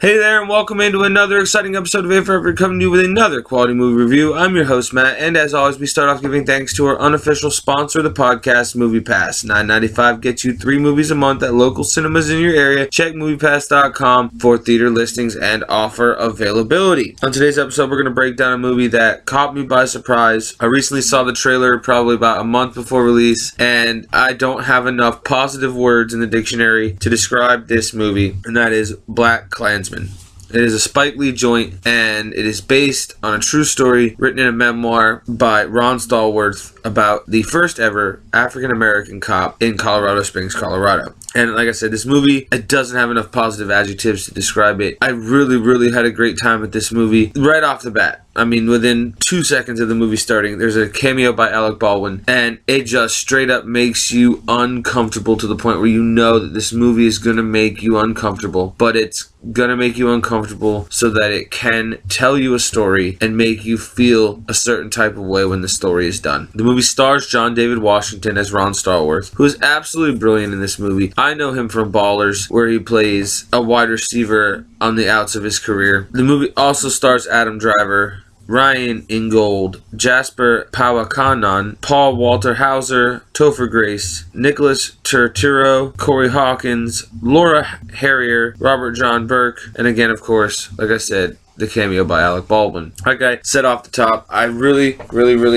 Hey there, and welcome into another exciting episode of A for Effort, coming to you with another quality movie review. I'm your host, Matt, and as always, we start off giving thanks to our unofficial sponsor of the podcast, MoviePass. $9.95 gets you 3 movies a month at local cinemas in your area. Check MoviePass.com for theater listings and offer availability. On today's episode, we're going to break down a movie that caught me by surprise. I recently saw the trailer probably about a month before release, and I don't have enough positive words in the dictionary to describe this movie, and that is BlacKkKlansman. It is a Spike Lee joint, and it is based on a true story written in a memoir by Ron Stallworth about the first ever African-American cop in Colorado Springs, Colorado. And like I said, this movie, it doesn't have enough positive adjectives to describe it. I really had a great time with this movie right off the bat. I mean, within 2 seconds of the movie starting, there's a cameo by Alec Baldwin, and it just straight up makes you uncomfortable to the point where you know that this movie is going to make you uncomfortable, but it's going to make you uncomfortable so that it can tell you a story and make you feel a certain type of way when the story is done. The movie stars John David Washington as Ron Stallworth, who is absolutely brilliant in this movie. I know him from Ballers, where he plays a wide receiver on the outs of his career. The movie also stars Adam Driver, Ryan Ingold, Jasper Powakanan, Paul Walter Hauser, Topher Grace, Nicholas Turturro, Corey Hawkins, Laura Harrier, Robert John Burke, and again, of course, like I said, the cameo by Alec Baldwin. Like I said off the top, I really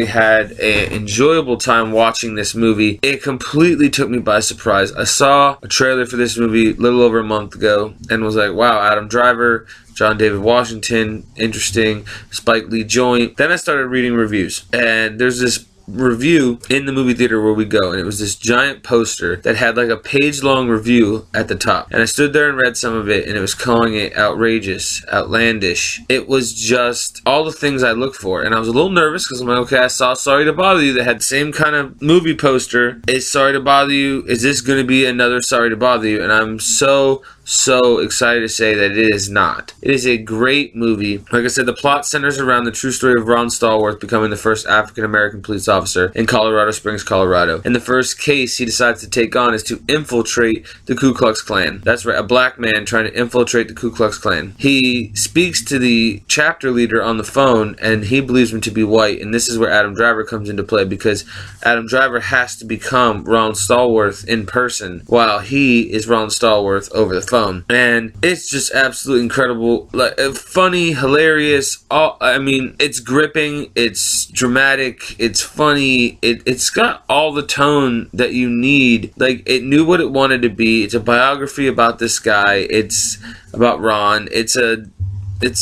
had an enjoyable time watching this movie. It completely took me by surprise. I saw a trailer for this movie a little over a month ago and was like, wow, Adam Driver, John David Washington, interesting, Spike Lee joint. Then I started reading reviews, and there's this review in the movie theater where we go, and it was this giant poster that had like a page-long review at the top, and I stood there and read some of it, and it was calling it outrageous, outlandish. It was just all the things I look for, and I was a little nervous because I'm like, okay, I saw Sorry to Bother You that had the same kind of movie poster. Is Sorry to Bother You, is this going to be another Sorry to Bother You? And I'm so excited to say that it is not. It is a great movie. Like I said, the plot centers around the true story of Ron Stallworth becoming the first African-American police officer in Colorado Springs, Colorado. And the first case he decides to take on is to infiltrate the Ku Klux Klan. That's right, a black man trying to infiltrate the Ku Klux Klan. He speaks to the chapter leader on the phone, and he believes him to be white, and this is where Adam Driver comes into play, because Adam Driver has to become Ron Stallworth in person while he is Ron Stallworth over the phone. And it's just absolutely incredible, like funny, hilarious. It's gripping, it's dramatic, it's funny. It's got all the tone that you need. Like, it knew what it wanted to be. It's a biography about this guy. It's about Ron. It's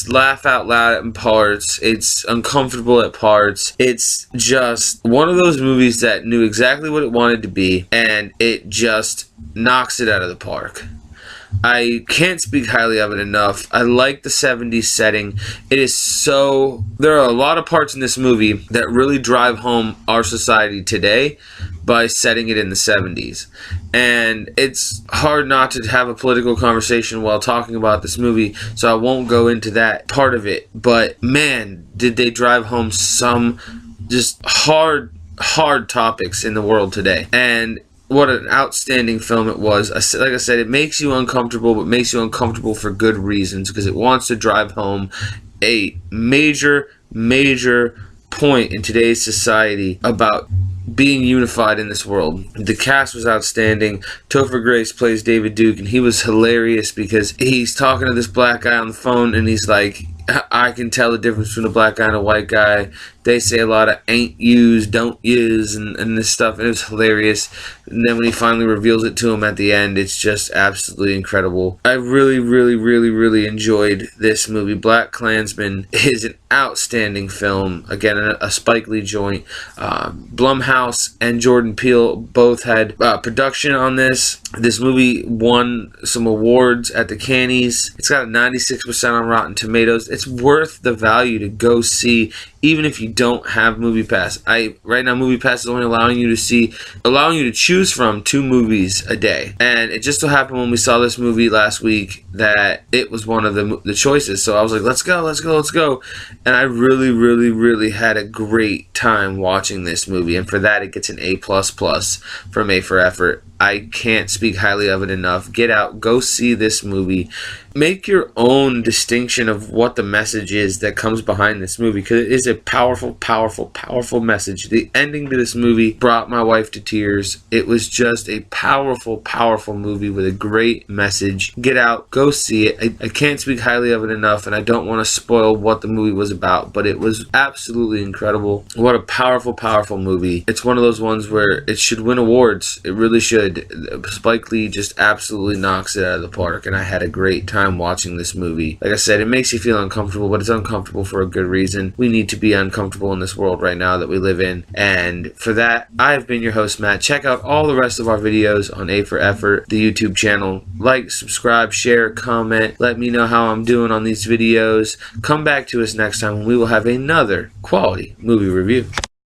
laugh out loud at parts. It's uncomfortable at parts. It's just one of those movies that knew exactly what it wanted to be, and it just knocks it out of the park. I can't speak highly of it enough. I like the 70s setting. There are a lot of parts in this movie that really drive home our society today by setting it in the 70s. And it's hard not to have a political conversation while talking about this movie, so I won't go into that part of it. But man, did they drive home some just hard topics in the world today. And what an outstanding film it was. Like I said, it makes you uncomfortable, but makes you uncomfortable for good reasons, because it wants to drive home a major point in today's society about being unified in this world. The cast was outstanding. Topher Grace plays David Duke, and he was hilarious because he's talking to this black guy on the phone, and he's like, I can tell the difference between a black guy and a white guy. They say a lot of ain't yous, don't yous, and this stuff, and it was hilarious. And then when he finally reveals it to him at the end, it's just absolutely incredible. I really enjoyed this movie. BlacKkKlansman is an outstanding film. Again, a Spike Lee joint. Blumhouse and Jordan Peele both had production on this. This movie won some awards at the Cannies. It's got a 96% on Rotten Tomatoes. It's worth the value to go see, even if you don't have MoviePass. Right now, MoviePass is only allowing you to choose from 2 movies a day. And it just so happened when we saw this movie last week that it was one of the choices. So I was like, let's go. And I really had a great time watching this movie. And for that, it gets an A++ from A for Effort. I can't speak highly of it enough. Get out, go see this movie. make your own distinction of what the message is that comes behind this movie, because it is a powerful, powerful, powerful message. The ending to this movie brought my wife to tears. It was just a powerful, powerful movie with a great message. Get out, go see it. I can't speak highly of it enough, and I don't want to spoil what the movie was about, but it was absolutely incredible. What a powerful, powerful movie. It's one of those ones where it should win awards. It really should. Spike Lee just absolutely knocks it out of the park, and I had a great time watching this movie. Like I said, it makes you feel uncomfortable, but it's uncomfortable for a good reason. We need to be uncomfortable in this world right now that we live in, and for that, I've been your host, Matt. Check out all the rest of our videos on A for Effort, the YouTube channel. Like, subscribe, share, comment. Let me know how I'm doing on these videos. Come back to us next time when we will have another quality movie review.